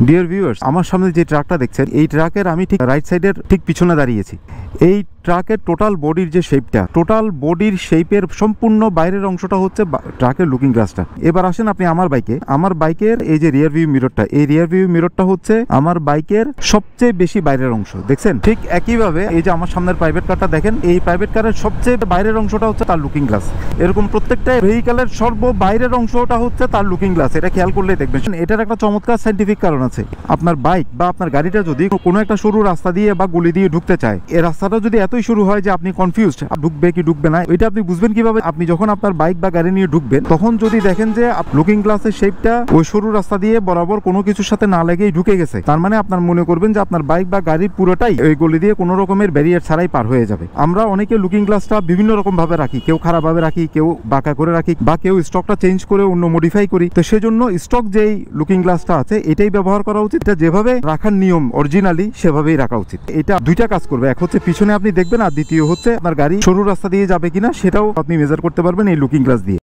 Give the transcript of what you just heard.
Dear viewers, আমার সামনে যে ট্রাকটা দেখছেন, এই ট্রাকের আমি ঠিক রাইট সাইডের ঠিক পিছনে দাঁড়িয়েছি। এই ট্রাকের টোটাল বডির যে শেপটা, টোটাল বডির শেপের সম্পূর্ণ বাইরের অংশটা হচ্ছে ট্রাকের লুকিং গ্লাসটা। এবার আসেন আপনি আমার বাইকের এই যে রিয়ার ভিউ মিররটা, এই রিয়ার ভিউ মিররটা হচ্ছে আমার বাইকের সবচেয়ে বেশি বাইরের অংশ। দেখছেন? ঠিক একইভাবে এই যে আমার সামনের প্রাইভেট কারটা দেখেন, এই প্রাইভেট কারের সবচেয়ে বাইরের অংশটা হচ্ছে তার লুকিং গ্লাস। এরকম প্রত্যেকটা ভেহিক্যালের সর্ব বাইরের অংশটা হচ্ছে তার লুকিং গ্লাস। এটা খেয়াল করলেই দেখবেন। এটার একটা চমৎকার সাইন্টিফিক কারণ আছে। আপনার বাইক বা আপনার গাড়িটা যদি কোনো একটা সরু রাস্তা দিয়ে বা গলি দিয়ে ঢুকতে চায়, এই রাস্তাটা যদি এতই শুরু হয় যে আপনি কনফিউজড ঢুকবে কি ঢুকবে না, এটা আপনি বুঝবেন কিভাবে? আপনি যখন আপনার বাইক বা গাড়ি নিয়ে ঢুকবেন, তখন যদি দেখেন যে লুকিং গ্লাসের শেপটা ওই সরু রাস্তা দিয়ে বরাবর কোনো কিছুর সাথে না লেগেই ঢুকে গেছে, তার মানে আপনার মনে করবেন যে আপনার বাইক বা গাড়ির পুরোটাই ওই গলি দিয়ে কোনো রকমের ব্যারিয়ার ছাড়াই পার হয়ে যাবে। আমরা অনেকে লুকিং গ্লাসটা বিভিন্ন রকম ভাবে রাখি, কেউ খারাপ ভাবে রাখি, কেউ বাঁকা করে রাখি, বা কেউ স্টকটা চেঞ্জ করে অন্য মডিফাই করি। তো সেজন্য স্টক যেই লুকিং গ্লাসটা আছে এটাই ব্যবহার করা উচিত। এটা যেভাবে রাখার নিয়ম অরিজিনালি সেভাবেই রাখা উচিত। এটা দুইটা কাজ করবে, এক হচ্ছে পিছনে আপনি দেখবেন, আর দ্বিতীয় হচ্ছে আপনার গাড়ি সরু রাস্তা দিয়ে যাবে কিনা সেটাও আপনি মেজার করতে পারবেন এই লুকিং গ্লাস দিয়ে।